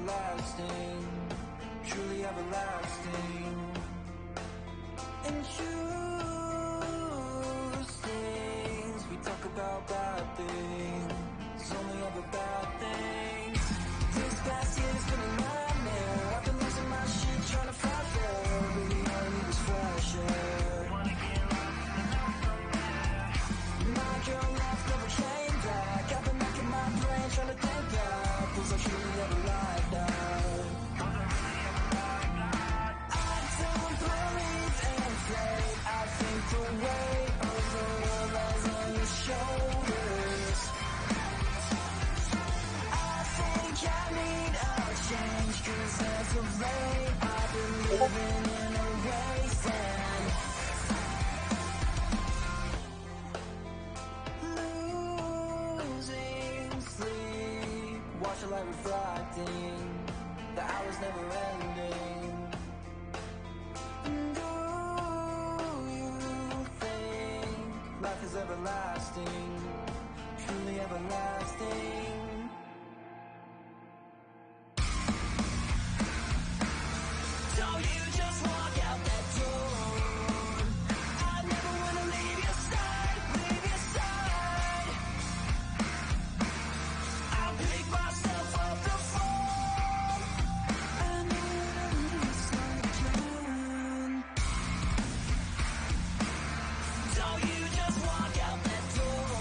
everlasting, truly everlasting. And choose things, we talk about bad things, only ever bad things. This past year's been a nightmare, I've been losing my shit trying to fight fair. Really all I need is fresh air. Wanna get lost in the somewhere. My girl left, never came back. I've been making my brain trying to think back. Was I truly ever like that? I don't believe in fate. I think the weight of the world lies on your shoulders. I think I need a change, 'cause as of late I've been living in a wasteland. Losing sleep, watch the light reflecting, the hours never ending. And do you think life is everlasting, truly everlasting? Don't you just walk out that door? I never wanna leave your side, leave your side. I'll pick myself up the phone. I never start again. Don't you just walk out that door?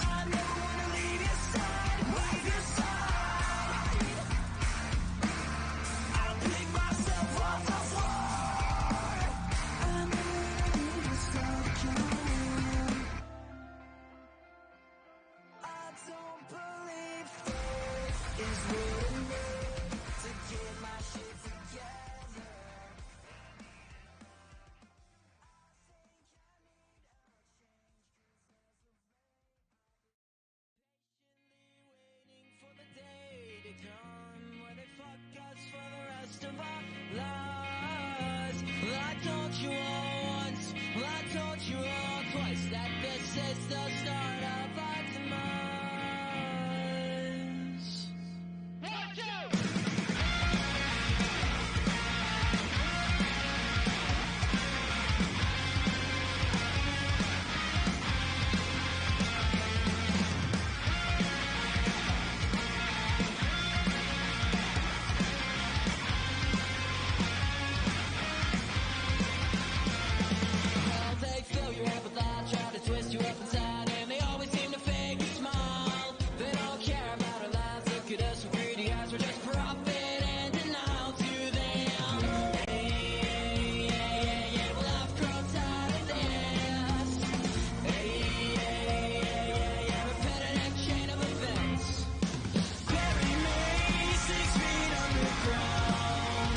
I never wanna leave your side, leave your side. I'll pick myself off the floor. I never start again. I don't believe faith is what it needs to get my shit together. Patiently waiting for the day to come where they fuck us for the rest of our lives. Well, I told you all once, well, I told you all twice that this is the start of our demise. 1, 2. Well, they fill your head with thought, try to twist you up inside, and they always seem to fake a smile. They don't care about our lives, look at us with greedy eyes, we're just profit and denial to them. Hey, well, I've grown tired of this. Hey, repetitive chain of events. Bury me 6 feet underground.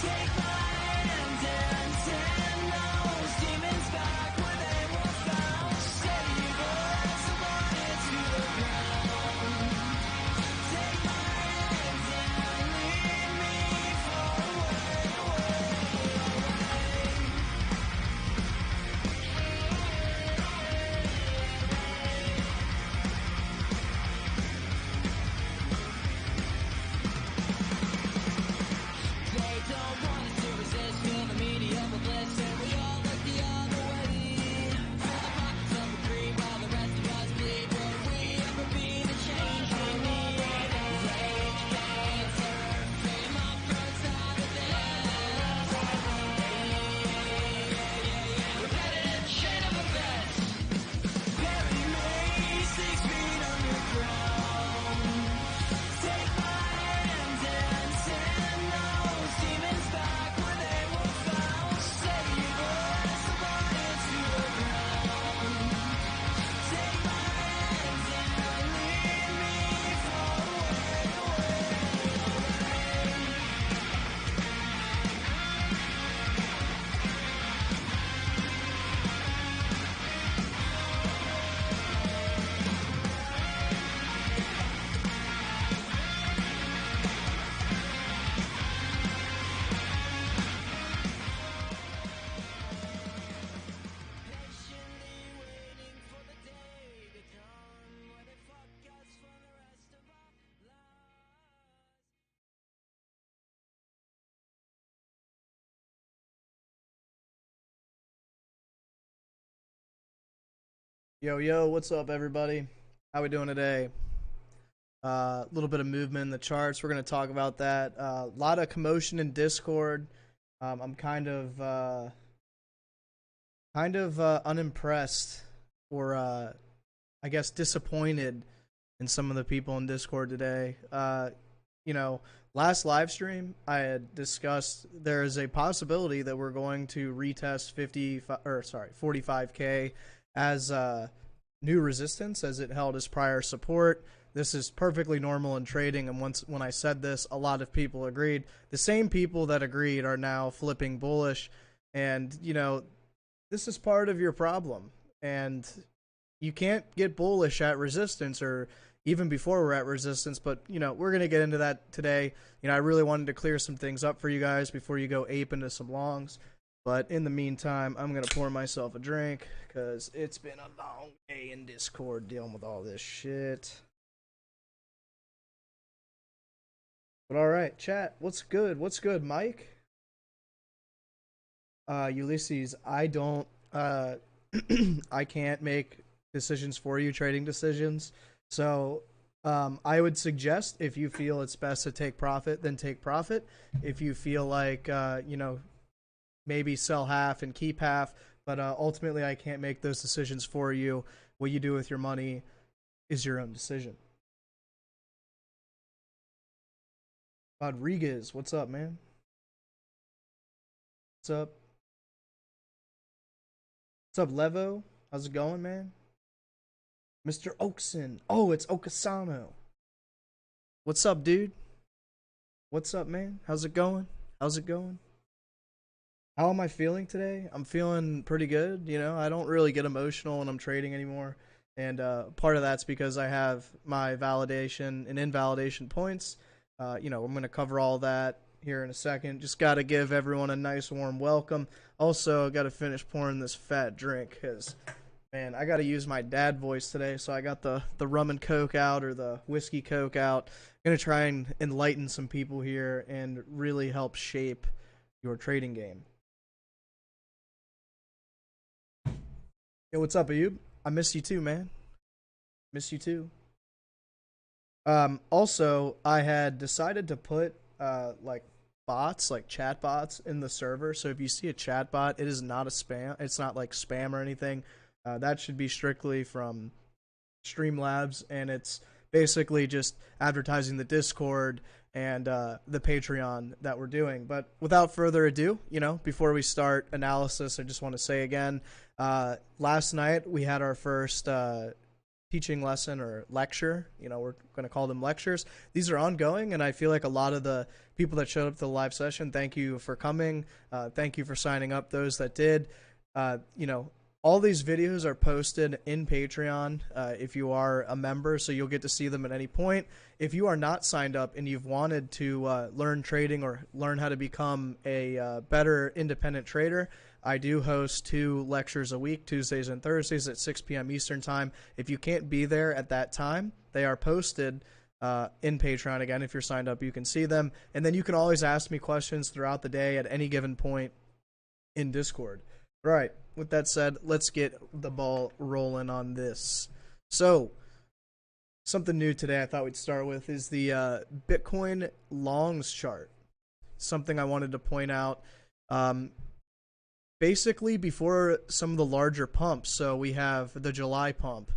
Take my hand and send those demons back where they were found. Steady voice, I want it to the ground. Take my hand and lead me far away, away, away. They don't want us to resist, feel the media will bliss, and we all look the other way. Fill the pockets of the greed while the rest of us bleed. Will we ever be the change we need? Rage, pain, terror, fame, I'm grown tired of this. Repetitive chain of events. Bury me 6 feet underground. Take my hand and send those demons back Yo, yo, what's up, everybody? How we doing today? A little bit of movement in the charts. We're going to talk about that. A lot of commotion in Discord. I'm kind of unimpressed, or I guess disappointed in some of the people in Discord today. You know, last live stream I had discussed there is a possibility that we're going to retest 45k as new resistance as it held as prior support. This is perfectly normal in trading, and when I said this, a lot of people agreed. The same people that agreed are now flipping bullish, and this is part of your problem. And you can't get bullish at resistance or even before we're at resistance, but we're gonna get into that today. I really wanted to clear some things up for you guys before you go ape into some longs. But in the meantime, I'm going to pour myself a drink because it's been a long day in Discord dealing with all this shit. But alright, chat, what's good? What's good, Mike? Ulysses, I don't, I can't make decisions for you, trading decisions. So, I would suggest if you feel it's best to take profit, then take profit. If you feel like, maybe sell half and keep half, but ultimately I can't make those decisions for you. What you do with your money is your own decision. Rodriguez, what's up, man? What's up? What's up, Levo? How's it going, man? Mr. Oakson. Oh, it's Okasano. What's up, dude? What's up, man? How's it going? How's it going? How am I feeling today? I'm feeling pretty good. I don't really get emotional when I'm trading anymore. And part of that's because I have my validation and invalidation points. I'm going to cover all that here in a second. Just got to give everyone a nice warm welcome. Also, got to finish pouring this fat drink because, man, I got to use my dad voice today. So I got the rum and coke out, or the whiskey coke out. I'm going to try and enlighten some people here and really help shape your trading game. Yo, what's up, Ayub? I miss you too, man. Miss you too. Also, I had decided to put like bots, like chat bots, in the server. So if you see a chat bot, it is not a spam. It's not like spam or anything. That should be strictly from Streamlabs, and it's basically just advertising the Discord and the Patreon that we're doing. But without further ado, before we start analysis, I just want to say again, last night we had our first teaching lesson or lecture. We're going to call them lectures. These are ongoing, and I feel like a lot of the people that showed up to the live session, thank you for coming. Thank you for signing up, those that did. All these videos are posted in Patreon if you are a member, so you'll get to see them at any point. If you are not signed up and you've wanted to learn trading or learn how to become a better independent trader, I do host 2 lectures a week, Tuesdays and Thursdays at 6 p.m. Eastern Time. If you can't be there at that time, they are posted in Patreon. Again, if you're signed up, you can see them. And then you can always ask me questions throughout the day at any given point in Discord. All right, with that said, let's get the ball rolling on this. So, something new today I thought we'd start with is the Bitcoin longs chart. Something I wanted to point out. Basically, before some of the larger pumps, so we have the July pump.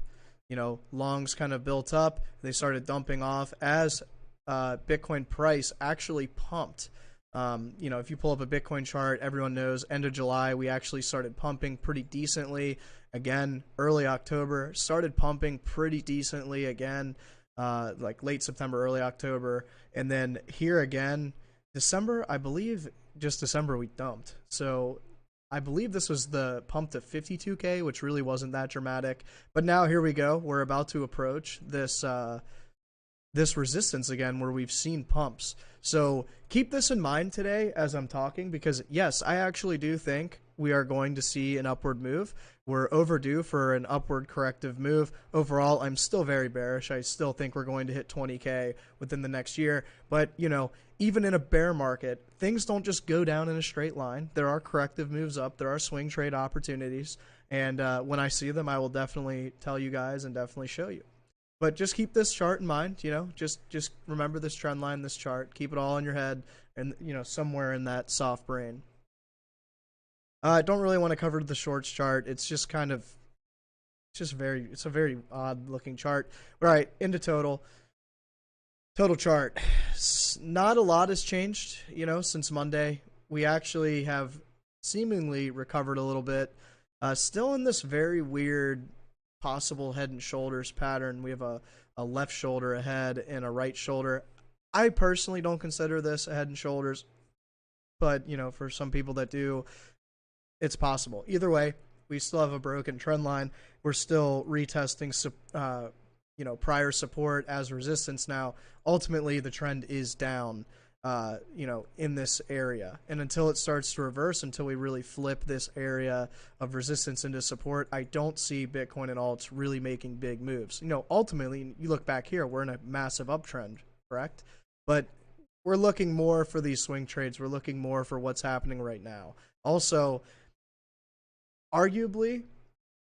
Longs kind of built up. They started dumping off as Bitcoin price actually pumped. If you pull up a Bitcoin chart, everyone knows end of July, we actually started pumping pretty decently. Again, early October, started pumping pretty decently again, like late September, early October. And then here again, December, I believe just December we dumped. So I believe this was the pump to 52K, which really wasn't that dramatic. But now here we go. We're about to approach this this resistance again where we've seen pumps. So keep this in mind today as I'm talking, because yes, I actually do think we are going to see an upward move. We're overdue for an upward corrective move. Overall, I'm still very bearish. I still think we're going to hit 20K within the next year. But, you know, even in a bear market, things don't just go down in a straight line. There are corrective moves up. There are swing trade opportunities. And when I see them, I will definitely tell you guys and definitely show you. But just keep this chart in mind, you know, just remember this trend line, this chart, keep it all in your head and, you know, somewhere in that soft brain. I don't really want to cover the shorts chart. It's just kind of, it's a very odd looking chart. All right, into total chart. Not a lot has changed, you know, since Monday. We actually have seemingly recovered a little bit. Still in this very weird possible head and shoulders pattern. We have a left shoulder ahead and a right shoulder. I personally don't consider this a head and shoulders, but, you know, for some people that do, it's possible. Either way, we still have a broken trend line. We're still retesting, you know, prior support as resistance now. Ultimately, the trend is down, you know, in this area. And until it starts to reverse, until we really flip this area of resistance into support, I don't see Bitcoin and alts really making big moves. You know, ultimately, you look back here, we're in a massive uptrend, correct? But we're looking more for these swing trades. We're looking more for what's happening right now. Also, arguably,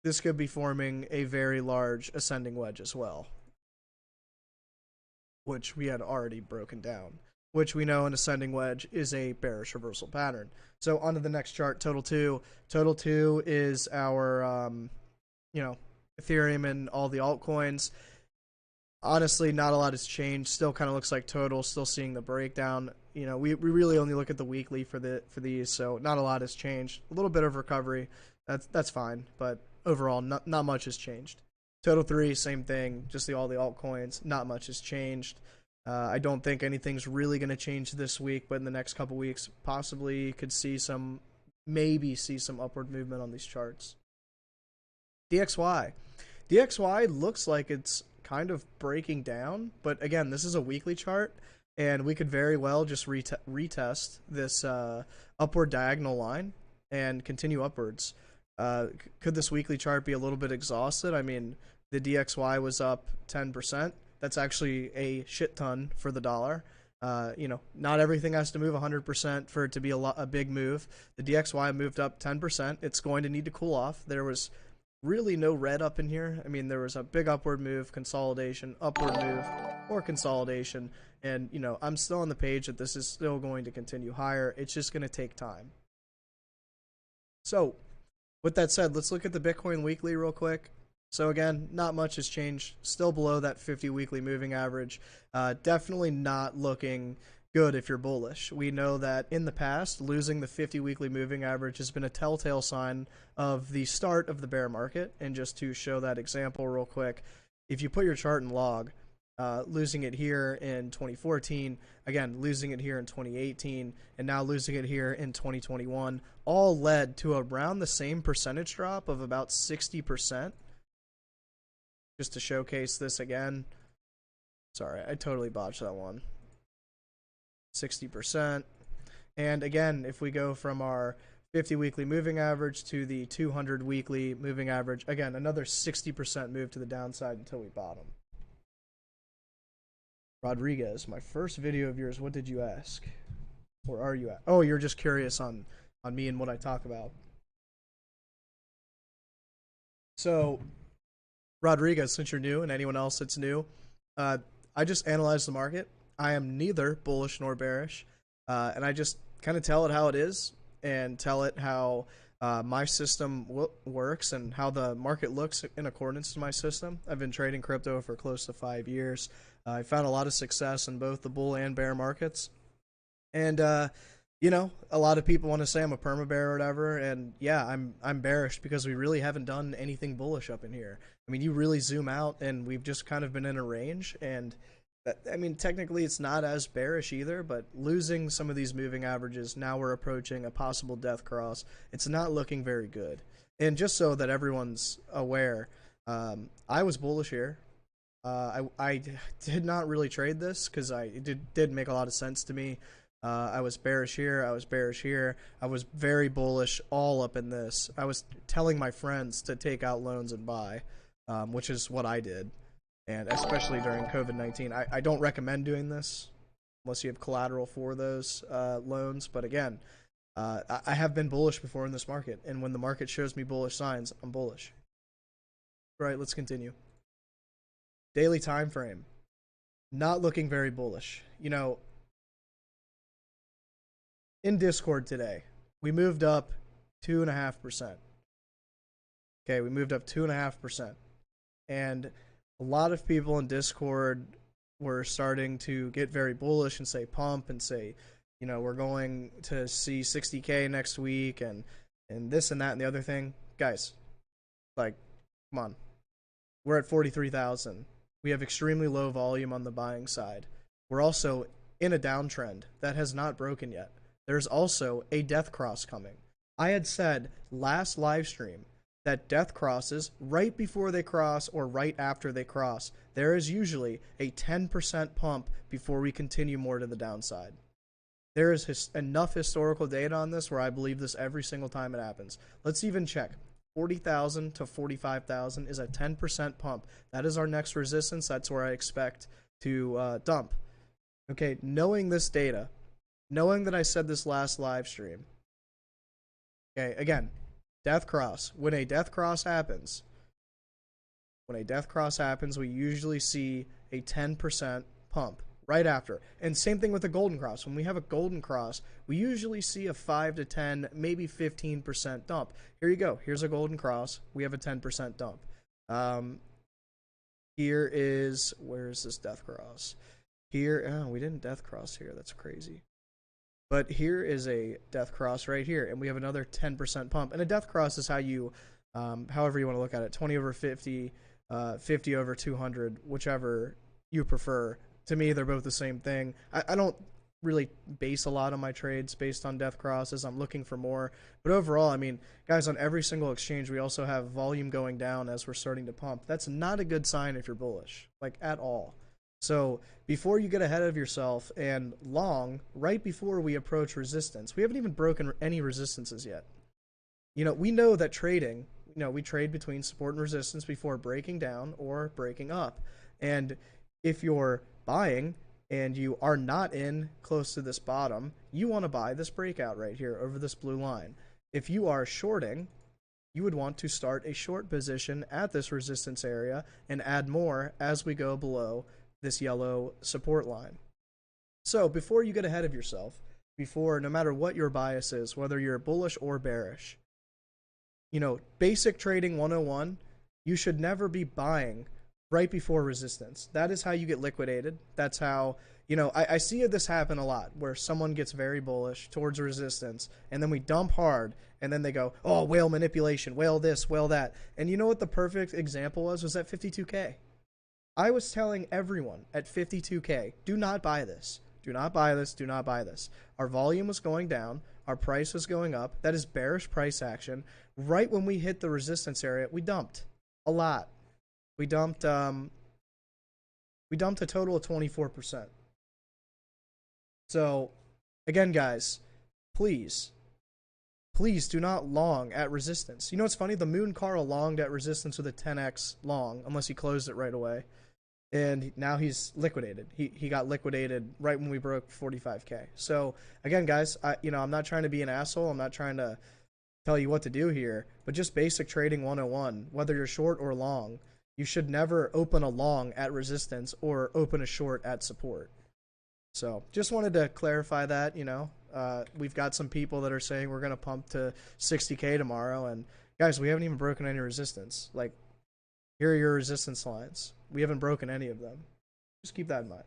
this could be forming a very large ascending wedge as well, which we had already broken down, which we know an ascending wedge is a bearish reversal pattern. So on to the next chart, total two. Total two is our, you know, Ethereum and all the altcoins. Honestly, not a lot has changed. Still kind of looks like total, still seeing the breakdown. You know, we really only look at the weekly for these, so not a lot has changed. A little bit of recovery. That's fine, but overall, not much has changed. Total 3, same thing, just all the altcoins, not much has changed. I don't think anything's really going to change this week, but in the next couple weeks, possibly could maybe see some upward movement on these charts. DXY. DXY looks like it's kind of breaking down, but again, this is a weekly chart, and we could very well just retest this upward diagonal line and continue upwards. Could this weekly chart be a little bit exhausted? I mean, the DXY was up 10%. That's actually a shit ton for the dollar. You know, not everything has to move 100% for it to be a big move. The DXY moved up 10%. It's going to need to cool off. There was really no red up in here. I mean, there was a big upward move, consolidation, upward move, or consolidation. And, you know, I'm still on the page that this is still going to continue higher. It's just going to take time. So, with that said, let's look at the Bitcoin weekly real quick. So again, not much has changed. Still below that 50 weekly moving average. Definitely not looking good if you're bullish. We know that in the past, losing the 50 weekly moving average has been a telltale sign of the start of the bear market. And just to show that example real quick, if you put your chart in log, losing it here in 2014, again, losing it here in 2018, and now losing it here in 2021, all led to around the same percentage drop of about 60%. Just to showcase this again. Sorry, I totally botched that one. 60%. And again, if we go from our 50 weekly moving average to the 200 weekly moving average, again, another 60% move to the downside until we bottom. Rodriguez, my first video of yours, what did you ask? Or are you at? Oh, you're just curious on me and what I talk about. So, Rodriguez, since you're new and anyone else that's new, I just analyze the market. I am neither bullish nor bearish, and I just kind of tell it how it is and tell it how my system works and how the market looks in accordance to my system. I've been trading crypto for close to 5 years. I found a lot of success in both the bull and bear markets. And, you know, a lot of people want to say I'm a perma bear or whatever. And yeah, I'm bearish because we really haven't done anything bullish up in here. I mean, you really zoom out and we've just kind of been in a range. And I mean, technically it's not as bearish either, but losing some of these moving averages, now we're approaching a possible death cross. It's not looking very good. And just so that everyone's aware, I was bullish here. I did not really trade this because it did make a lot of sense to me. I was bearish here. I was bearish here. I was very bullish all up in this. I was telling my friends to take out loans and buy, which is what I did. And especially during COVID-19, I don't recommend doing this unless you have collateral for those loans. But again, I have been bullish before in this market. And when the market shows me bullish signs, I'm bullish. All right, let's continue. Daily time frame. Not looking very bullish. You know, in Discord today, we moved up 2.5%. Okay, we moved up 2.5%. And a lot of people in Discord were starting to get very bullish and say pump and say, you know, we're going to see 60K next week and this and that and the other thing. Guys, like, come on. We're at 43,000. We have extremely low volume on the buying side. We're also in a downtrend that has not broken yet. There's also a death cross coming. I had said last live stream that death crosses, right before they cross or right after they cross, there is usually a 10% pump before we continue more to the downside. There is enough historical data on this where I believe this every single time it happens. Let's even check. 40,000 to 45,000 is a 10% pump. That is our next resistance. That's where I expect to dump. Okay, knowing this data, knowing that I said this last live stream. Okay, again, death cross. When a death cross happens, we usually see a 10% pump right after. And same thing with the golden cross. When we have a golden cross, we usually see a 5 to 10, maybe 15% dump. Here you go. Here's a golden cross. We have a 10% dump. Here is, where is this death cross? Here, oh, we didn't death cross here. That's crazy. But here is a death cross right here, and we have another 10% pump. And a death cross is how you, however you want to look at it, 20 over 50, 50 over 200, whichever you prefer. To me, they're both the same thing. I don't really base a lot of my trades based on death crosses. I'm looking for more. But overall, I mean, guys, on every single exchange, we also have volume going down as we're starting to pump. That's not a good sign if you're bullish, like at all. So before you get ahead of yourself and long, right before we approach resistance, we haven't even broken any resistances yet. You know, we know that trading, you know, we trade between support and resistance before breaking down or breaking up. And if you're buying and you are not in close to this bottom, you want to buy this breakout right here over this blue line. If you are shorting, you would want to start a short position at this resistance area and add more as we go below this yellow support line. So before you get ahead of yourself, before, no matter what your bias is, whether you're bullish or bearish, you know, basic trading 101, you should never be buying right before resistance. That is how you get liquidated. That's how, you know, I see this happen a lot where someone gets very bullish towards resistance and then we dump hard and then they go, oh, whale manipulation, whale this, whale that. And you know what the perfect example was at 52K. I was telling everyone at 52K, do not buy this. Do not buy this. Do not buy this. Our volume was going down. Our price was going up. That is bearish price action. Right when we hit the resistance area, we dumped a lot. We dumped a total of 24%. So, again, guys, please do not long at resistance. You know what's funny? The Moon Carl longed at resistance with a 10x long, unless he closed it right away. And now he's liquidated. He got liquidated right when we broke 45K. So, again, guys, I'm not trying to be an asshole. I'm not trying to tell you what to do here. But just basic trading 101, whether you're short or long, you should never open a long at resistance or open a short at support. So just wanted to clarify that, you know. We've got some people that are saying we're going to pump to 60K tomorrow. And, guys, we haven't even broken any resistance. Like, here are your resistance lines. We haven't broken any of them. Just keep that in mind.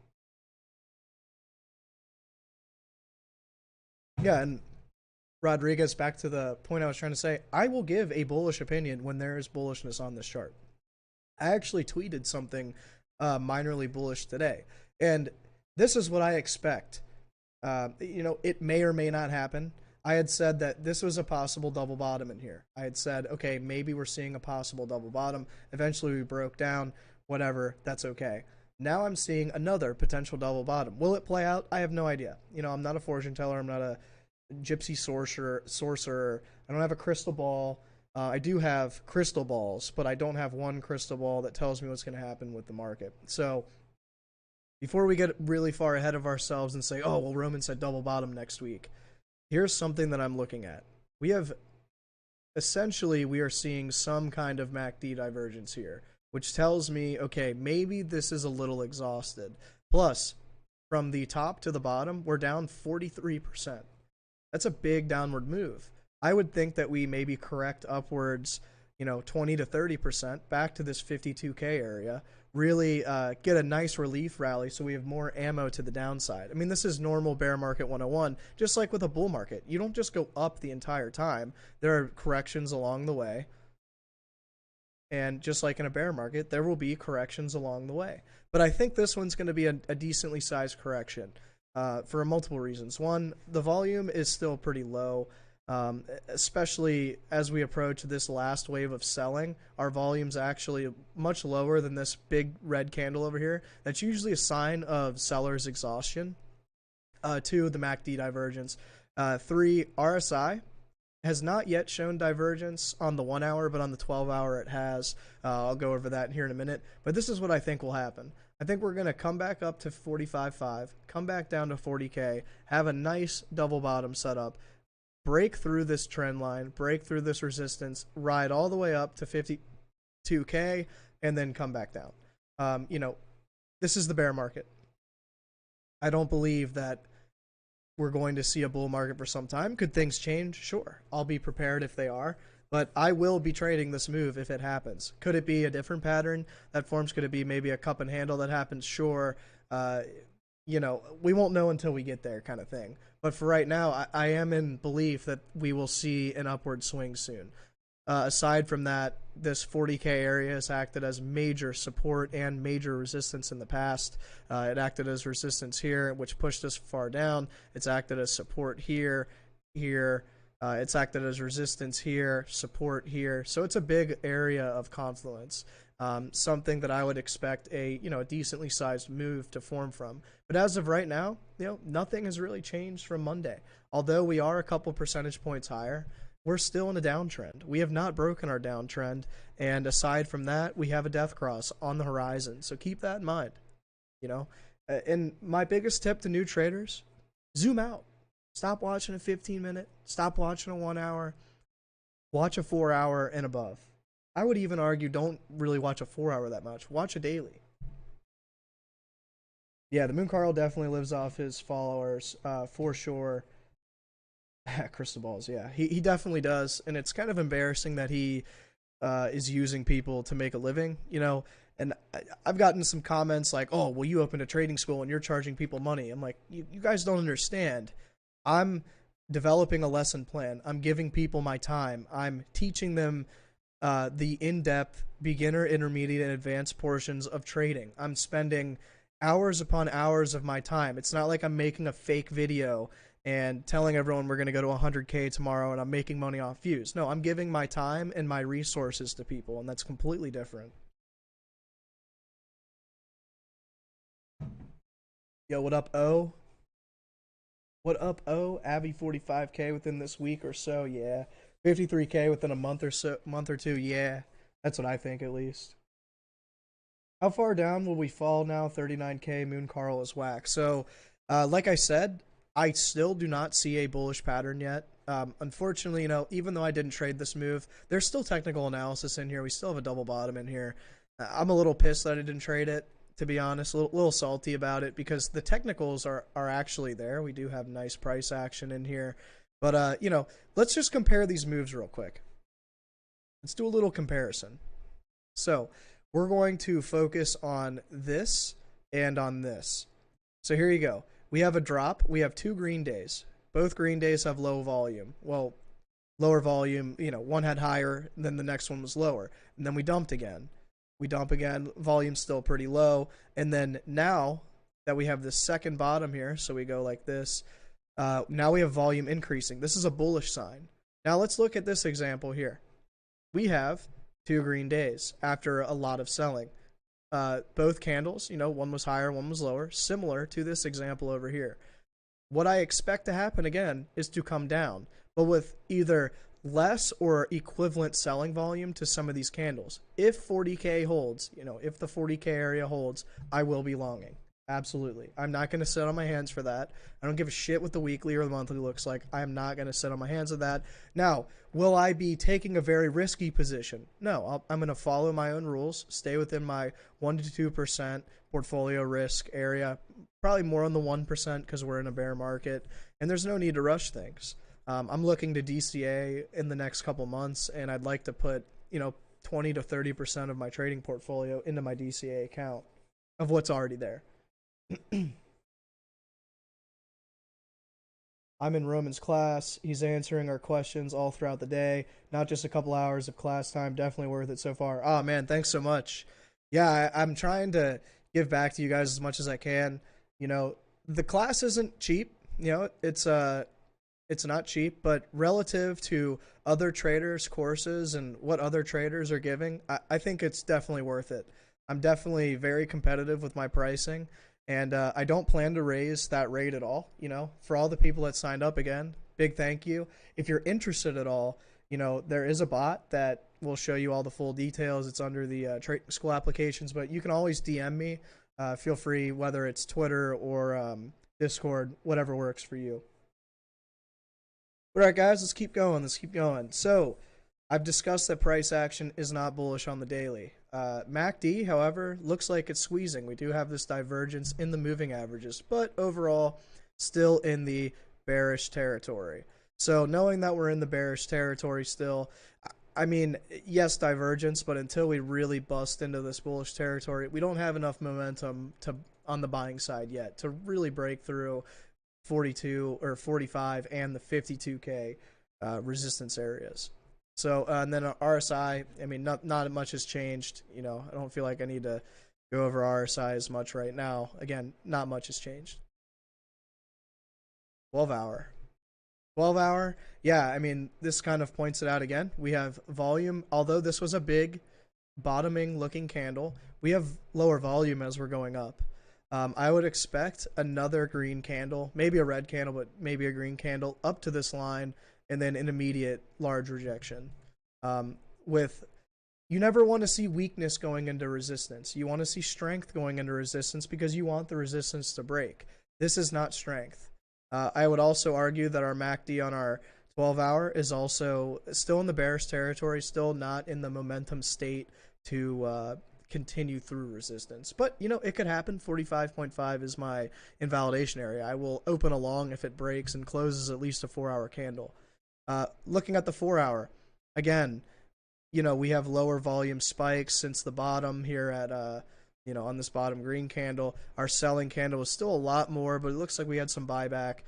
Yeah, and Rodriguez, back to the point I was trying to say, I will give a bullish opinion when there is bullishness on this chart. I actually tweeted something minorly bullish today. And this is what I expect. You know, it may or may not happen. I had said that this was a possible double bottom in here. I had said, okay, maybe we're seeing a possible double bottom. Eventually we broke down, whatever, that's okay. Now I'm seeing another potential double bottom. Will it play out? I have no idea. I'm not a fortune teller. I'm not a gypsy sorcerer. I don't have a crystal ball. I do have crystal balls, but I don't have one crystal ball that tells me what's going to happen with the market. So before we get really far ahead of ourselves and say, oh, well, Roman said double bottom next week, here's something that I'm looking at. We are seeing some kind of MACD divergence here, which tells me, okay, maybe this is a little exhausted. Plus, from the top to the bottom, we're down 43%. That's a big downward move. I would think that we maybe correct upwards, 20 to 30% back to this 52K area, really get a nice relief rally so we have more ammo to the downside. I mean, this is normal bear market 101, just like with a bull market. You don't just go up the entire time. There are corrections along the way. And just like in a bear market, there will be corrections along the way. But I think this one's going to be a decently sized correction for multiple reasons. One, the volume is still pretty low. Especially as we approach this last wave of selling, our volume's actually much lower than this big red candle over here. That's usually a sign of sellers' exhaustion. 2, the MACD divergence. 3, RSI has not yet shown divergence on the 1 hour, but on the 12 hour it has. I'll go over that here in a minute. But this is what I think will happen. I think we're going to come back up to 45.5, come back down to 40K, have a nice double bottom setup, break through this trend line, break through this resistance, ride all the way up to 52K, and then come back down. This is the bear market. I don't believe that we're going to see a bull market for some time. Could things change? Sure. I'll be prepared if they are, but I will be trading this move if it happens. Could it be a different pattern that forms? Could it be maybe a cup and handle that happens? Sure. We won't know until we get there, kind of thing. But for right now, I am in belief that we will see an upward swing soon. Aside from that, this 40K area has acted as major support and major resistance in the past. It acted as resistance here, which pushed us far down. It's acted as support here. It's acted as resistance here, support here. So it's a big area of confluence. Something that I would expect a decently sized move to form from. But as of right now, nothing has really changed from Monday. Although we are a couple percentage points higher, we're still in a downtrend. We have not broken our downtrend, and aside from that, we have a death cross on the horizon. So keep that in mind. And my biggest tip to new traders: zoom out. Stop watching a 15-minute. Stop watching a 1 hour. Watch a 4 hour and above. I would even argue don't really watch a 4 hour that much. Watch a daily. Yeah, the Moon Carl definitely lives off his followers, for sure. Crystal balls, yeah. He definitely does, and it's kind of embarrassing that he is using people to make a living, and I've gotten some comments like, oh, well, you opened a trading school and you're charging people money. I'm like, you guys don't understand. I'm developing a lesson plan. I'm giving people my time. I'm teaching them the in-depth beginner, intermediate, and advanced portions of trading. I'm spending hours upon hours of my time. It's not like I'm making a fake video and telling everyone we're going to go to 100K tomorrow and I'm making money off views. No, I'm giving my time and my resources to people, and that's completely different. Yo, what up, O? What up, O? AAVE 45K within this week or so, yeah. 53K within a month or two, yeah. That's what I think, at least. How far down will we fall now? 39K, Moon Carl is whack. So, like I said, I still do not see a bullish pattern yet. Unfortunately, even though I didn't trade this move, there's still technical analysis in here. We still have a double bottom in here. I'm a little pissed that I didn't trade it, to be honest. A little salty about it because the technicals are actually there. We do have nice price action in here. But, let's just compare these moves real quick. Let's do a little comparison. So, we're going to focus on this and on this. So here you go. We have a drop. We have 2 green days. Both green days have low volume. Well, lower volume, one had higher, then the next one was lower. And then we dumped again. We dump again. Volume's still pretty low. And then now that we have this second bottom here, so we go like this, now we have volume increasing. This is a bullish sign. Now let's look at this example here. We have 2 green days after a lot of selling. both candles, one was higher, one was lower, similar to this example over here. What I expect to happen again is to come down, but with either less or equivalent selling volume to some of these candles. If 40K holds, if the 40K area holds, I will be longing. Absolutely. I'm not going to sit on my hands for that. I don't give a shit what the weekly or the monthly looks like. I am not going to sit on my hands with that. Now, will I be taking a very risky position? No, I'm going to follow my own rules, stay within my 1 to 2% portfolio risk area, probably more on the 1% because we're in a bear market, and there's no need to rush things. I'm looking to DCA in the next couple months, and I'd like to put, 20 to 30% of my trading portfolio into my DCA account of what's already there. I'm in Roman's class. He's answering our questions all throughout the day, not just a couple hours of class time. Definitely worth it so far. Oh, man, thanks so much. Yeah, I'm trying to give back to you guys as much as I can. The class isn't cheap. It's not cheap, but relative to other traders' courses and what other traders are giving, I think it's definitely worth it. I'm definitely very competitive with my pricing, and I don't plan to raise that rate at all. For all the people that signed up, again, big thank you. If you're interested at all, there is a bot that will show you all the full details. It's under the trading school applications, but you can always DM me. Feel free, whether it's Twitter or Discord, whatever works for you. All right, guys, let's keep going. So, I've discussed that price action is not bullish on the daily. MACD, however, looks like it's squeezing. We do have this divergence in the moving averages, but overall, still in the bearish territory. So, knowing that we're in the bearish territory still, I mean, yes, divergence, but until we really bust into this bullish territory, we don't have enough momentum on the buying side yet to really break through 42 or 45 and the 52K resistance areas. So, and then RSI, I mean, not much has changed. I don't feel like I need to go over RSI as much right now. Again, not much has changed. 12 hour. Yeah, I mean, this kind of points it out again. We have volume, although this was a big bottoming looking candle, we have lower volume as we're going up. I would expect another green candle, maybe a red candle, but maybe a green candle up to this line, and then an immediate large rejection. You never want to see weakness going into resistance. You want to see strength going into resistance because you want the resistance to break. This is not strength. I would also argue that our MACD on our 12-hour is also still in the bearish territory, still not in the momentum state to continue through resistance. But, it could happen. 45.5 is my invalidation area. I will open a long if it breaks and closes at least a 4-hour candle. Looking at the 4-hour, again, we have lower volume spikes since the bottom here at, on this bottom green candle. Our selling candle was still a lot more, but it looks like we had some buyback.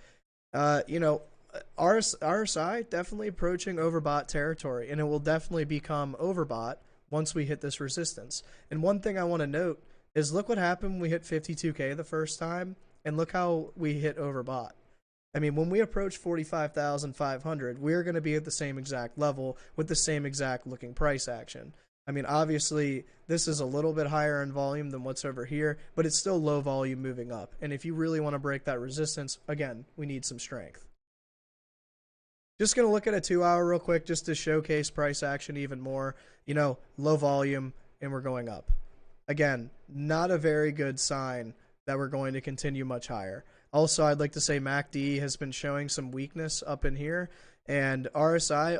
RSI definitely approaching overbought territory, and it will definitely become overbought once we hit this resistance. And one thing I want to note is look what happened when we hit 52K the first time, and look how we hit overbought. I mean, when we approach 45,500, we're going to be at the same exact level with the same exact looking price action. I mean, obviously, this is a little bit higher in volume than what's over here, but it's still low volume moving up. And if you really want to break that resistance, again, we need some strength. Just going to look at a 2-hour real quick just to showcase price action even more. Low volume, and we're going up. Again, not a very good sign that we're going to continue much higher. Also, I'd like to say MACD has been showing some weakness up in here, and RSI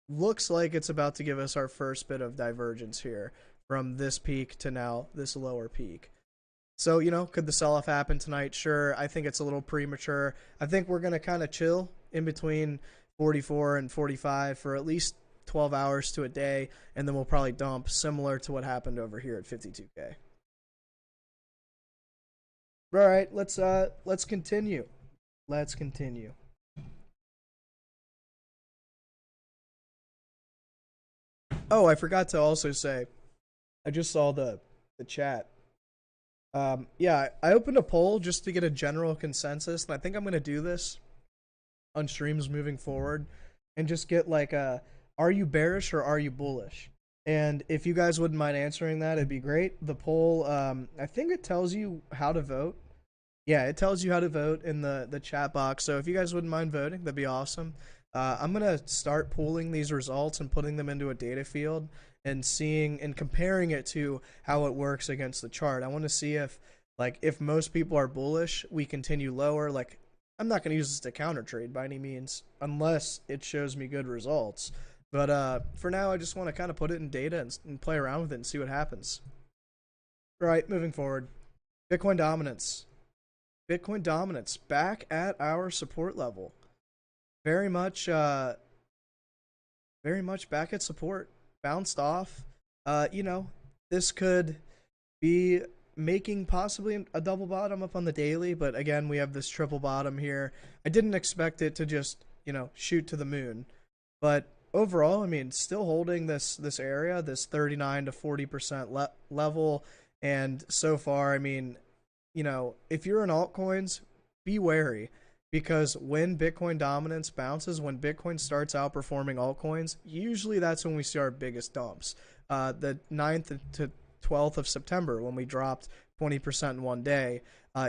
looks like it's about to give us our first bit of divergence here from this peak to now this lower peak. So, could the sell-off happen tonight? Sure. I think it's a little premature. I think we're going to kind of chill in between 44 and 45 for at least 12 hours to a day, and then we'll probably dump similar to what happened over here at 52K. All right, let's continue. Oh, I forgot to also say, I just saw the chat. Yeah, I opened a poll just to get a general consensus, and I think I'm going to do this on streams moving forward and just get like are you bearish or are you bullish? And if you guys wouldn't mind answering that, it'd be great. The poll, I think it tells you how to vote. Yeah, it tells you how to vote in the chat box. So if you guys wouldn't mind voting, that'd be awesome. I'm gonna start pooling these results and putting them into a data field and seeing and comparing it to how it works against the chart. I want to see if if most people are bullish, we continue lower. Like I'm not gonna use this to counter trade by any means, unless it shows me good results. But for now, I just want to kind of put it in data and play around with it and see what happens. All right, moving forward. Bitcoin dominance. Bitcoin dominance back at our support level. Very much back at support. Bounced off. This could be making possibly a double bottom up on the daily, but again, we have this triple bottom here. I didn't expect it to just, shoot to the moon. But overall, I mean, still holding this area, this 39 to 40% level, and so far, I mean, if you're in altcoins, be wary because when Bitcoin dominance bounces, when Bitcoin starts outperforming altcoins, usually that's when we see our biggest dumps. The 9th to 12th of September when we dropped 20% in one day.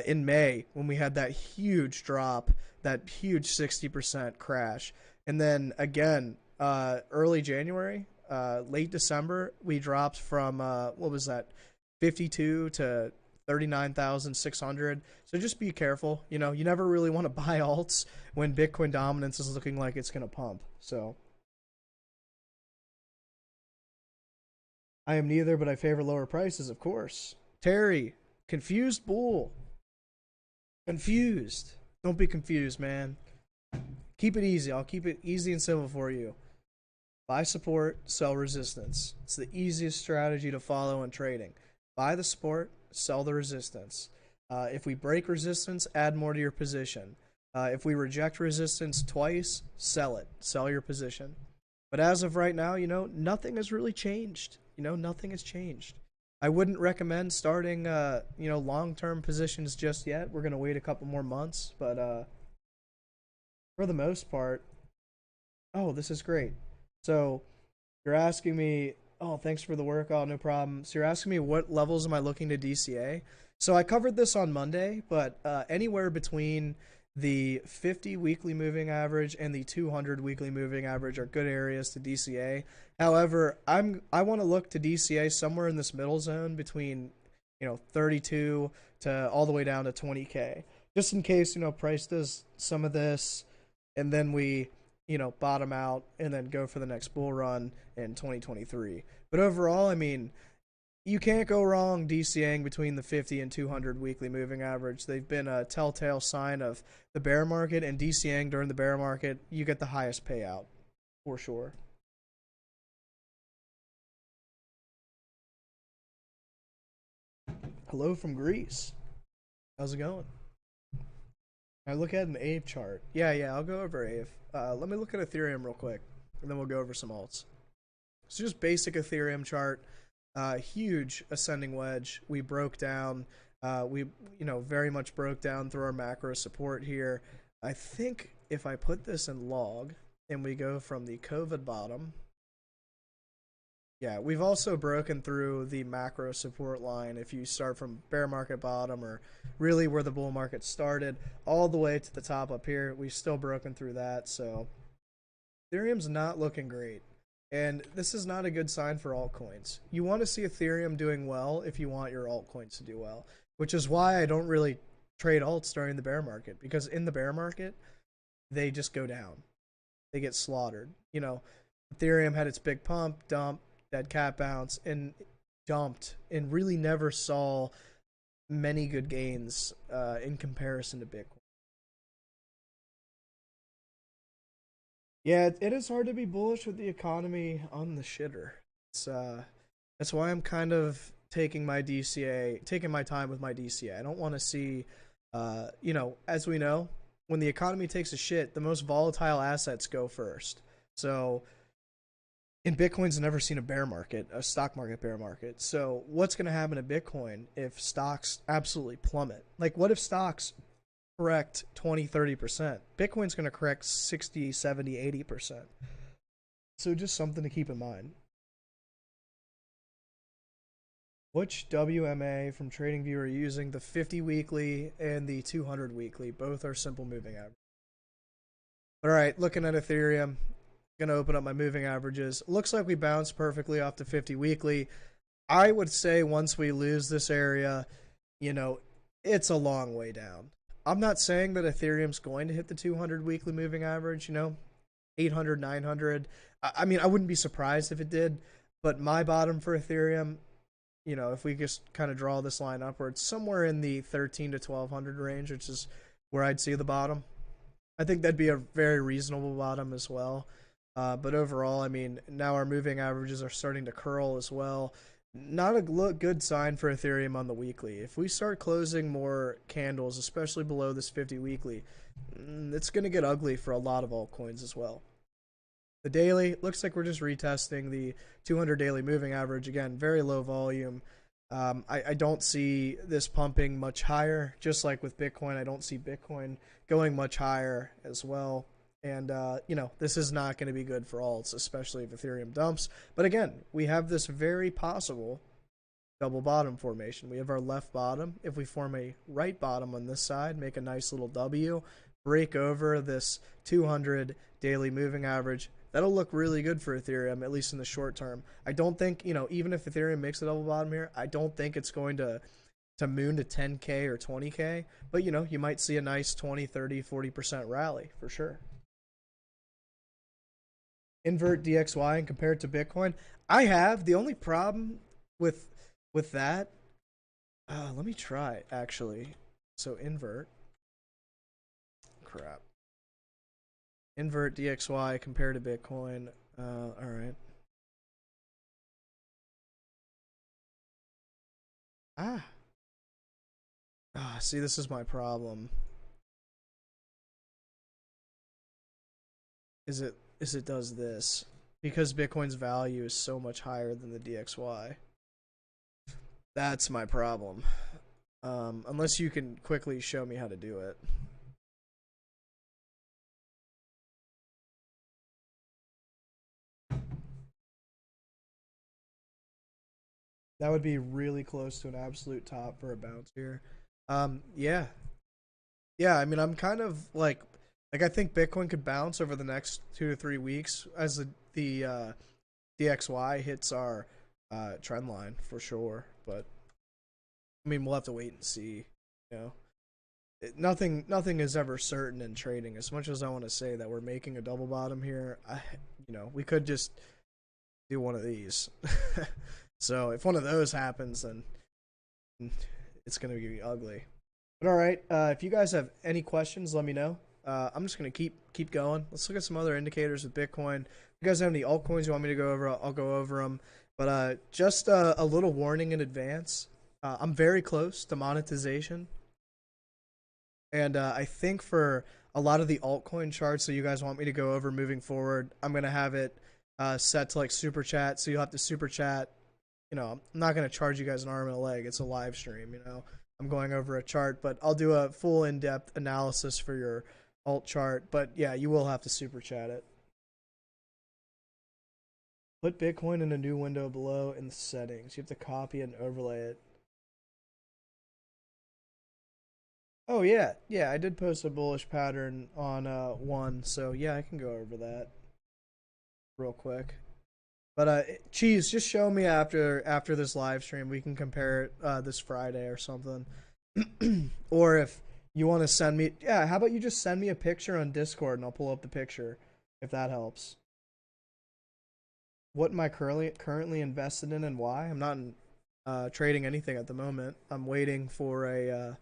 In May when we had that huge drop, that huge 60% crash. And then again, early January, late December, we dropped from, 52 to 39,600. So just be careful. You never really want to buy alts when Bitcoin dominance is looking like it's going to pump. So I am neither, but I favor lower prices, of course. Terry, confused bull. Confused. Don't be confused, man. Keep it easy. I'll keep it easy and simple for you. Buy support, sell resistance. It's the easiest strategy to follow in trading. Buy the support, sell the resistance. If we break resistance, add more to your position. If we reject resistance twice, sell it. Sell your position. But as of right now, nothing has really changed. Nothing has changed. I wouldn't recommend starting, long-term positions just yet. We're going to wait a couple more months. But for the most part, oh, this is great. So you're asking me, oh, thanks for the work. Oh, no problem. So you're asking me what levels am I looking to DCA? So I covered this on Monday, but anywhere between the 50 weekly moving average and the 200 weekly moving average are good areas to DCA. However, I want to look to DCA somewhere in this middle zone between 32 to all the way down to 20K, just in case price does some of this, and then we bottom out and then go for the next bull run in 2023. But overall, I mean, you can't go wrong DCAing between the 50 and 200 weekly moving average. They've been a telltale sign of the bear market, and DCAing during the bear market, you get the highest payout for sure. Hello from Greece. How's it going? I look at an AAVE chart. Yeah, I'll go over AAVE. Let me look at Ethereum real quick, and then we'll go over some alts. So just basic Ethereum chart. Huge ascending wedge. We broke down. We very much broke down through our macro support here. I think if I put this in log and we go from the COVID bottom, yeah, we've also broken through the macro support line. If you start from bear market bottom or really where the bull market started all the way to the top up here, we've still broken through that. So Ethereum's not looking great. And this is not a good sign for altcoins. You want to see Ethereum doing well if you want your altcoins to do well, which is why I don't really trade alts during the bear market, because in the bear market, they just go down. They get slaughtered. Ethereum had its big pump, dump, dead cat bounce, and dumped, and really never saw many good gains in comparison to Bitcoin. Yeah, it is hard to be bullish with the economy on the shitter. It's that's why I'm kind of taking my time with my DCA. I don't want to see, as we know, when the economy takes a shit, the most volatile assets go first. So, and Bitcoin's never seen a bear market, a stock market bear market. So, what's going to happen to Bitcoin if stocks absolutely plummet? Like, what if stocks correct 20-30%? Bitcoin's going to correct 60, 70, 80%. So just something to keep in mind. Which WMA from TradingView are you using? The 50 weekly and the 200 weekly. Both are simple moving average. All right, looking at Ethereum. Going to open up my moving averages. Looks like we bounced perfectly off the 50 weekly. I would say once we lose this area, you know, it's a long way down. I'm not saying that Ethereum's going to hit the 200 weekly moving average, 800, 900. I mean, I wouldn't be surprised if it did, but my bottom for Ethereum, if we just kind of draw this line upwards, somewhere in the 13 to 1200 range, which is where I'd see the bottom. I think that'd be a very reasonable bottom as well. But overall, I mean, now our moving averages are starting to curl as well. Not a good sign for Ethereum on the weekly. If we start closing more candles, especially below this 50 weekly, it's going to get ugly for a lot of altcoins as well. The daily, looks like we're just retesting the 200 daily moving average. Again, very low volume. I don't see this pumping much higher. Just like with Bitcoin, I don't see Bitcoin going much higher as well. And, this is not going to be good for alts, especially if Ethereum dumps. But again, we have this very possible double bottom formation. We have our left bottom. If we form a right bottom on this side, make a nice little W, break over this 200 daily moving average, that'll look really good for Ethereum, at least in the short term. I don't think, even if Ethereum makes a double bottom here, I don't think it's going to moon to 10K or 20K. But, you might see a nice 20, 30, 40% rally for sure. Invert DXY and compare it to Bitcoin. I have. The only problem with that, let me try actually. So invert. Crap. Invert DXY compared to Bitcoin. All right. See, this is my problem. Is it does this because Bitcoin's value is so much higher than the DXY. That's my problem. Unless you can quickly show me how to do it. That would be really close to an absolute top for a bounce here. Yeah. Yeah, I mean, I'm kind of like I think Bitcoin could bounce over the next 2 to 3 weeks as the DXY hits our trend line for sure. But I mean, we'll have to wait and see. Nothing is ever certain in trading. As much as I want to say that we're making a double bottom here, we could just do one of these. So if one of those happens, then it's going to be ugly. But all right, if you guys have any questions, let me know. I'm just going to keep going. Let's look at some other indicators with Bitcoin. If you guys have any altcoins you want me to go over, I'll go over them. But just a little warning in advance. I'm very close to monetization. And I think for a lot of the altcoin charts that you guys want me to go over moving forward, I'm going to have it set to like super chat. So you'll have to super chat. I'm not going to charge you guys an arm and a leg. It's a live stream, I'm going over a chart, but I'll do a full in-depth analysis for your alt chart. But yeah, you will have to super chat it. Put Bitcoin in a new window below in the settings. You have to copy and overlay it. Oh yeah, I did post a bullish pattern on one, so yeah, I can go over that real quick. But Cheese, just show me after this live stream. We can compare it this Friday or something. Or if you want to send me, how about you just send me a picture on Discord and I'll pull up the picture if that helps. What am I currently invested in and why? I'm not trading anything at the moment. I'm waiting for a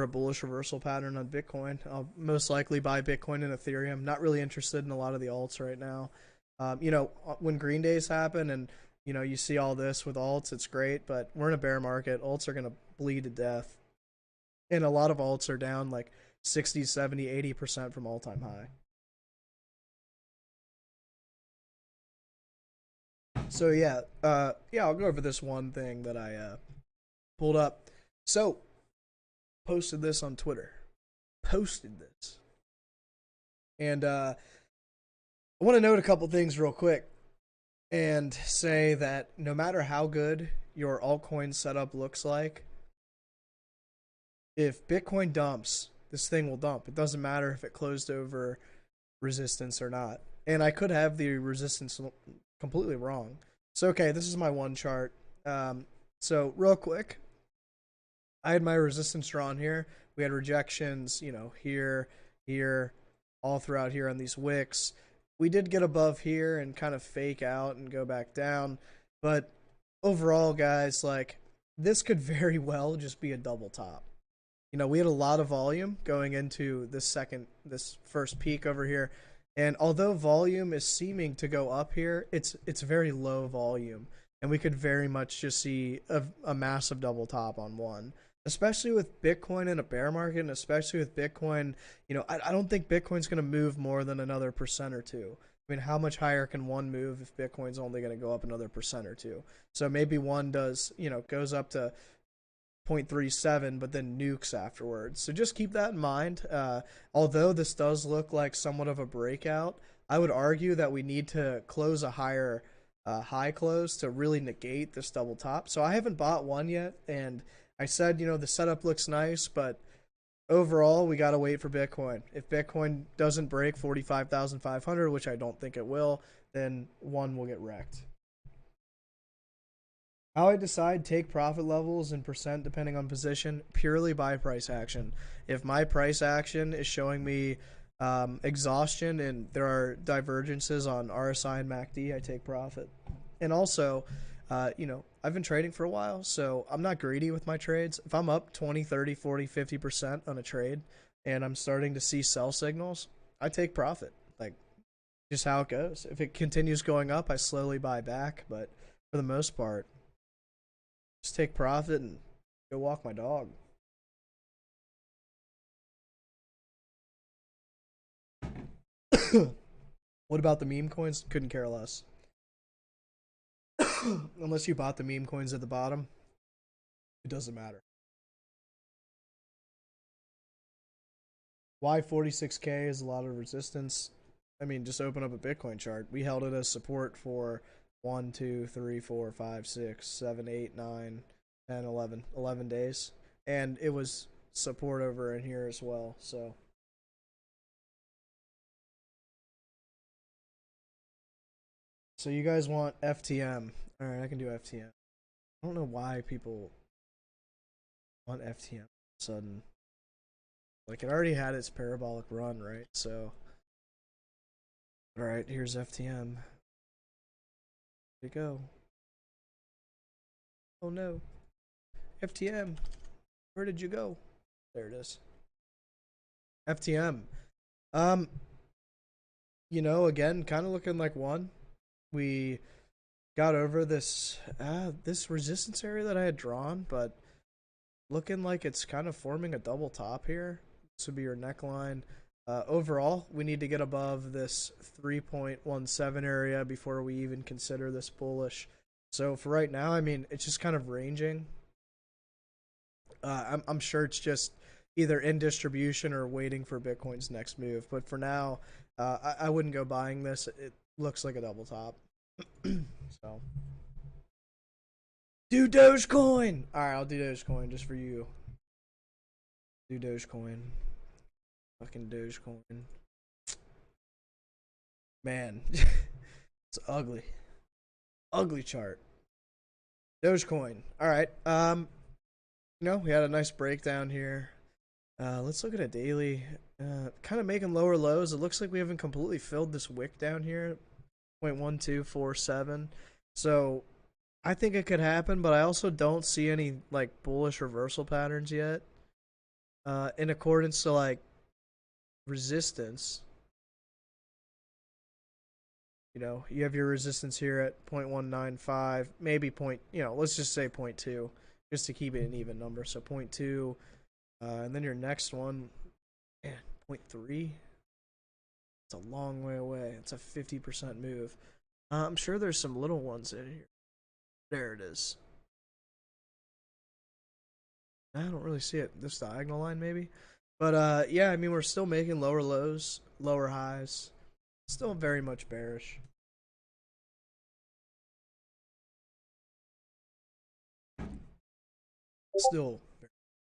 bullish reversal pattern on Bitcoin. I'll most likely buy Bitcoin and Ethereum. Not really interested in a lot of the alts right now. When green days happen and, you see all this with alts, it's great, but we're in a bear market. Alts are going to bleed to death. And a lot of alts are down like 60, 70, 80% from all-time high. So yeah, I'll go over this one thing that I pulled up. So, posted this on Twitter. And I want to note a couple things real quick and say that no matter how good your altcoin setup looks like, if Bitcoin dumps, this thing will dump. It doesn't matter if it closed over resistance or not. And I could have the resistance completely wrong. So, okay, this is my one chart. So, real quick, I had my resistance drawn here. We had rejections, you know, here, here, all throughout here on these wicks. We did get above here and kind of fake out and go back down. But overall, guys, like, this could very well just be a double top. You know, we had a lot of volume going into this first peak over here. And although volume is seeming to go up here, it's very low volume. And we could very much just see a massive double top on one. Especially with Bitcoin in a bear market, and especially with Bitcoin, you know, I don't think Bitcoin's going to move more than another percent or two. I mean, how much higher can one move if Bitcoin's only going to go up another percent or two? So maybe one does, you know, goes up to 0.37, but then nukes afterwards. So just keep that in mind. Although this does look like somewhat of a breakout, I would argue that we need to close a higher high close to really negate this double top. So I haven't bought one yet, and I said, you know, the setup looks nice, but overall, we got to wait for Bitcoin. If Bitcoin doesn't break 45,500, which I don't think it will, then one will get wrecked. How I decide take profit levels and percent depending on position, purely by price action. If my price action is showing me exhaustion and there are divergences on RSI and MACD, I take profit. And also, you know, I've been trading for a while, so I'm not greedy with my trades. If I'm up 20, 30, 40, 50% on a trade and I'm starting to see sell signals, I take profit. Like, just how it goes. If it continues going up, I slowly buy back, but for the most part, just take profit and go walk my dog. What about the meme coins? Couldn't care less. Unless you bought the meme coins at the bottom, it doesn't matter. Why 46K is a lot of resistance? I mean, just open up a Bitcoin chart. We held it as support for 1, 2, 3, 4, 5, 6, 7, 8, 9, 10, 11. 11 days. And it was support over in here as well, so. So you guys want FTM. Alright, I can do FTM. I don't know why people want FTM all of a sudden. Like, it already had its parabolic run, right? So, alright, here's FTM. There you go. Oh no. FTM. Where did you go? There it is. FTM. You know, again, kind of looking like one. We got over this this resistance area that I had drawn, but looking like it's kind of forming a double top here. This would be your neckline. Overall, we need to get above this 3.17 area before we even consider this bullish. So for right now, I mean, it's just kind of ranging. I'm sure it's just either in distribution or waiting for Bitcoin's next move. But for now, I wouldn't go buying this. It looks like a double top. So, do Dogecoin. All right, I'll do Dogecoin just for you. Do Dogecoin. Fucking Dogecoin. Man, it's ugly. Ugly chart. Dogecoin. All right. You know, we had a nice breakdown here. Let's look at a daily. Kind of making lower lows. It looks like we haven't completely filled this wick down here. 0.1247. So I think it could happen, but I also don't see any like bullish reversal patterns yet. In accordance to like resistance. You know, you have your resistance here at 0.195, maybe let's just say 0.2, just to keep it an even number. So 0.2, and then your next one, man, 0.3. It's a long way away. It's a 50% move. I'm sure there's some little ones in here. There it is. I don't really see it. This diagonal line, maybe. But, yeah, I mean, we're still making lower lows, lower highs. Still very much bearish. Still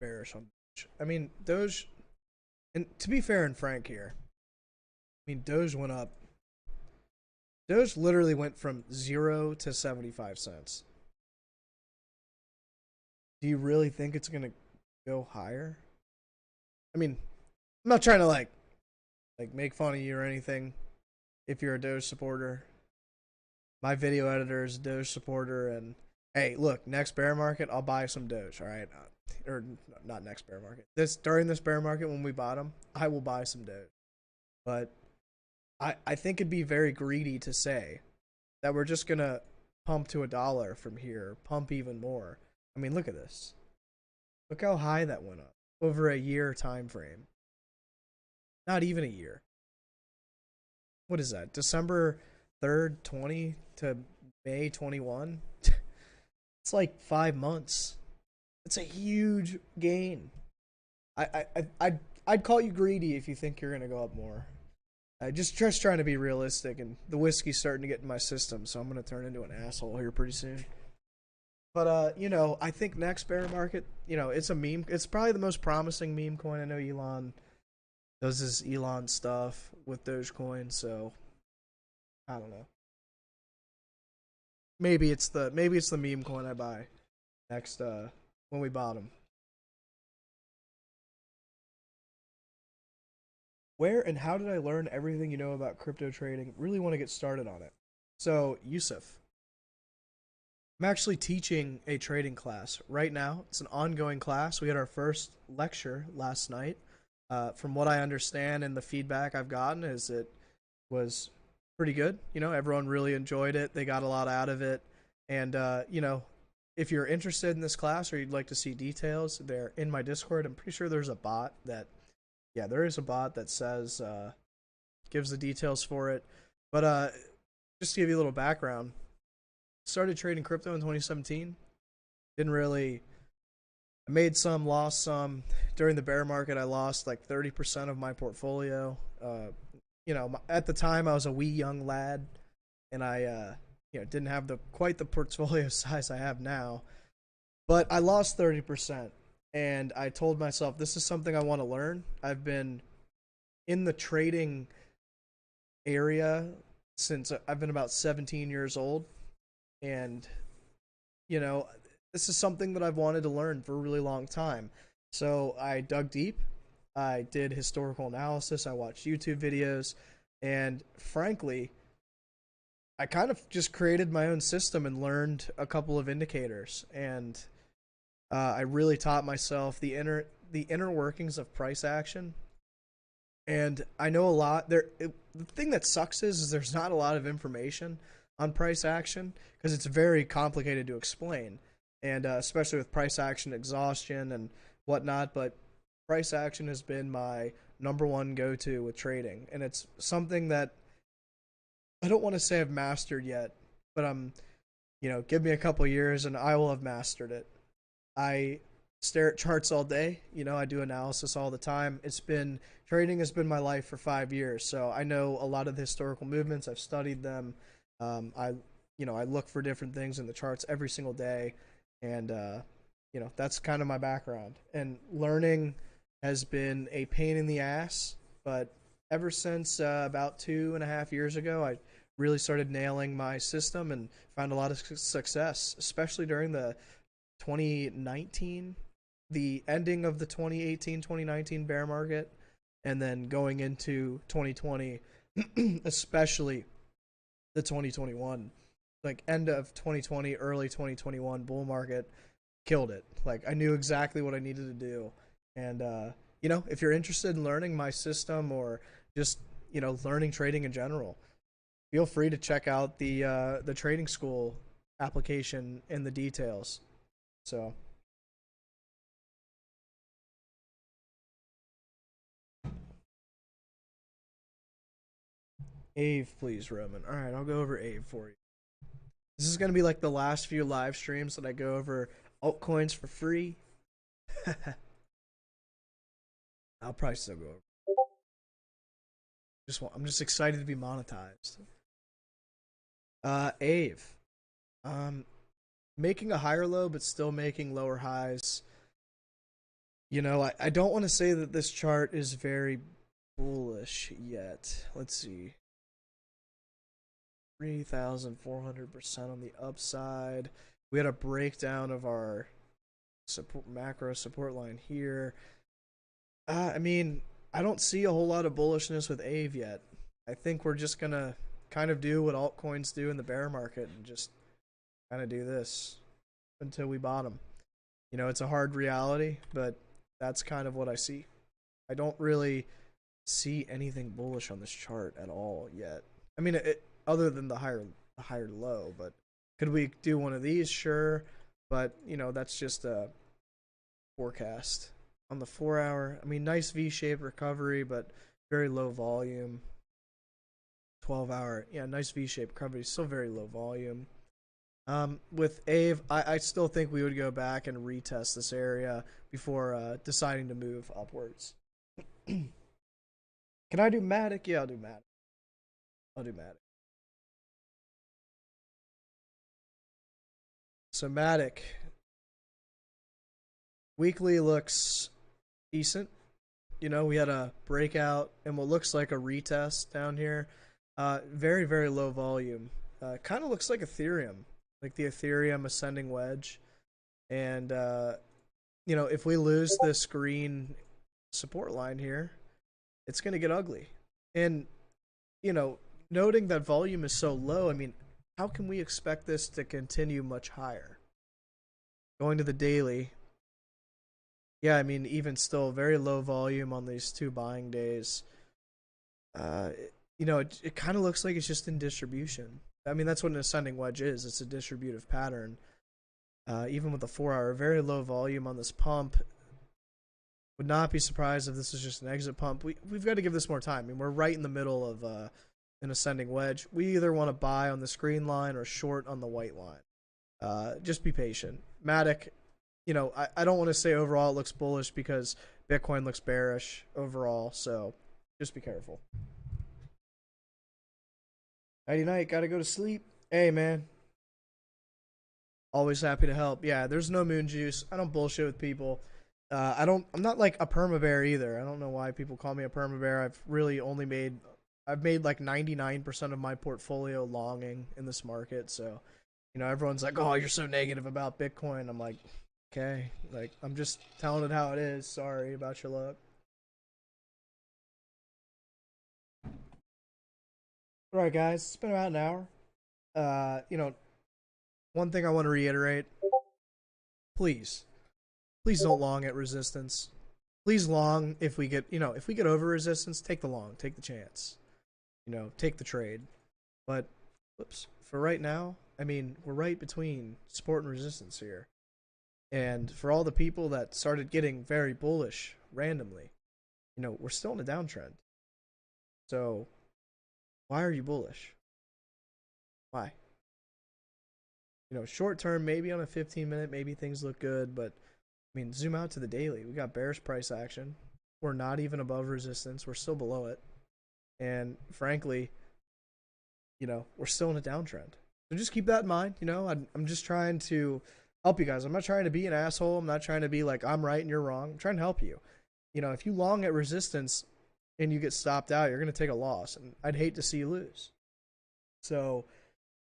bearish on Doge. I mean, Doge, and to be fair and frank here, I mean, Doge went up. Doge literally went from 0 to 75 cents. Do you really think it's going to go higher? I mean, I'm not trying to like make fun of you or anything if you're a Doge supporter. My video editor is a Doge supporter, and hey, look, next bear market, I'll buy some Doge, all right? Or not next bear market. During this bear market when we bottom, I will buy some Doge. But I think it'd be very greedy to say that we're just gonna pump to $1 from here, pump even more. I mean, look at this. Look how high that went up over a year time frame. Not even a year. What is that? December 3rd, 20 to May 21? It's like 5 months. It's a huge gain. I'd call you greedy if you think you're gonna go up more. I just trying to be realistic, and the whiskey's starting to get in my system, so I'm gonna turn into an asshole here pretty soon. But you know, I think next bear market, you know, it's a meme. It's probably the most promising meme coin. I know Elon does his Elon stuff with Dogecoin, so I don't know. Maybe it's the meme coin I buy next when we bottom. Where and how did I learn everything you know about crypto trading? Really want to get started on it. So, Yusuf, I'm actually teaching a trading class right now. It's an ongoing class. We had our first lecture last night. From what I understand and the feedback I've gotten is it was pretty good. You know, everyone really enjoyed it. They got a lot out of it. And, you know, if you're interested in this class or you'd like to see details, they're in my Discord. I'm pretty sure there's a bot that, yeah, there is a bot that says, gives the details for it. But just to give you a little background, started trading crypto in 2017. Didn't really, I made some, lost some. During the bear market, I lost like 30% of my portfolio. You know, at the time I was a wee young lad, and I, you know, didn't have quite the portfolio size I have now. But I lost 30%, and I told myself this is something I want to learn. I've been in the trading area since I've been about 17 years old, and you know, this is something that I've wanted to learn for a really long time. So I dug deep. I did historical analysis. I watched YouTube videos, and frankly, I kind of just created my own system and learned a couple of indicators. And I really taught myself the inner workings of price action. And I know a lot. The thing that sucks is there's not a lot of information on price action because it's very complicated to explain, and especially with price action exhaustion and whatnot. But price action has been my number one go-to with trading, and it's something that I don't want to say I've mastered yet, but you know, give me a couple years and I will have mastered it. I stare at charts all day. You know, I do analysis all the time. Trading has been my life for 5 years, so I know a lot of the historical movements. I've studied them. I look for different things in the charts every single day, and you know, that's kind of my background. And learning has been a pain in the ass, but ever since about 2.5 years ago, I really started nailing my system and found a lot of success, especially during the 2019, the ending of the 2018-2019 bear market, and then going into 2020, especially the 2021, like end of 2020, early 2021 bull market, killed it. Like, I knew exactly what I needed to do. And you know, if you're interested in learning my system or just, you know, learning trading in general, feel free to check out the trading school application and the details. So AAVE, please, Roman. All right, I'll go over AAVE for you. This is gonna be like the last few live streams that I go over altcoins for free. I'll probably still go over. I'm just excited to be monetized. AAVE. Making a higher low but still making lower highs. I don't want to say that this chart is very bullish yet. Let's see. 3,400% on the upside. We had a breakdown of our macro support line here. I mean, I don't see a whole lot of bullishness with AAVE yet. I think we're just going to kind of do what altcoins do in the bear market and just kind of do this until we bottom. It's a hard reality, but that's kind of what I see. I don't really see anything bullish on this chart at all yet. I mean, other than the higher low, but could we do one of these? Sure, but that's just a forecast. On the 4 hour, I mean, nice V-shaped recovery, but very low volume. 12 hour, yeah, nice V-shaped recovery, still very low volume. With AAVE, I still think we would go back and retest this area before deciding to move upwards. Can I do MATIC? Yeah, I'll do MATIC. So MATIC weekly looks decent. We had a breakout and what looks like a retest down here. Very, very low volume. Kind of looks like Ethereum, like the Ethereum ascending wedge. And, if we lose this green support line here, it's going to get ugly. And, noting that volume is so low, I mean, how can we expect this to continue much higher? Going to the daily, yeah, I mean, even still, very low volume on these 2 buying days. It kind of looks like it's just in distribution. I mean, that's what an ascending wedge is. It's a distributive pattern. Even with the 4 hour, very low volume on this pump. Would not be surprised if this is just an exit pump. We've got to give this more time. I mean, we're right in the middle of an ascending wedge. We either want to buy on this green line or short on the white line. Just be patient. MATIC, I don't want to say overall it looks bullish because Bitcoin looks bearish overall, so just be careful. Nighty night, gotta go to sleep. Hey, man. Always happy to help. Yeah, there's no moon juice. I don't bullshit with people. I'm not like a perma bear either. I don't know why people call me a perma bear. I've made like 99% of my portfolio longing in this market. So, everyone's like, "Oh, you're so negative about Bitcoin." I'm like, okay, like I'm just telling it how it is. Sorry about your luck. All right, guys, it's been about an hour. One thing I want to reiterate: please don't long at resistance. Please long if we get over resistance, take the long, take the chance, take the trade. But, for right now, I mean, we're right between support and resistance here. And for all the people that started getting very bullish randomly, we're still in a downtrend. So, why are you bullish? Why? Short term, maybe on a 15-minute, maybe things look good, but I mean, zoom out to the daily. We got bearish price action. We're not even above resistance. We're still below it. And frankly, we're still in a downtrend. So just keep that in mind. I'm just trying to help you guys. I'm not trying to be an asshole. I'm not trying to be like, I'm right and you're wrong. I'm trying to help you. If you long at resistance and you get stopped out, you're going to take a loss. And I'd hate to see you lose. So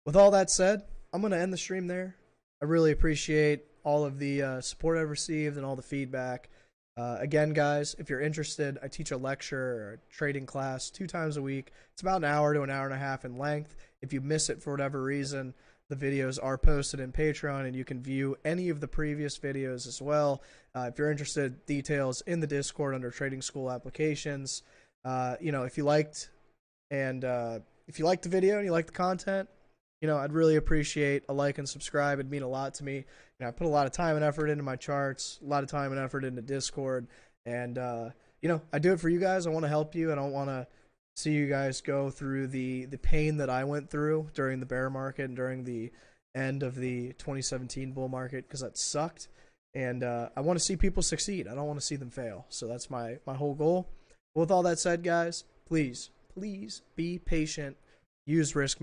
with all that said, I'm going to end the stream there. I really appreciate all of the support I've received and all the feedback. Again, guys, if you're interested, I teach a lecture or a trading class 2 times a week. It's about an hour to an hour and a half in length. If you miss it for whatever reason, the videos are posted in Patreon, and you can view any of the previous videos as well. If you're interested, details in the Discord under Trading School Applications. If you liked the video and you like the content, I'd really appreciate a like and subscribe. It'd mean a lot to me. I put a lot of time and effort into my charts, a lot of time and effort into Discord, and I do it for you guys. I want to help you. I don't want to see you guys go through the pain that I went through during the bear market and during the end of the 2017 bull market, because that sucked. And I want to see people succeed. I don't want to see them fail. So that's my whole goal. With all that said, guys, please be patient. Use risk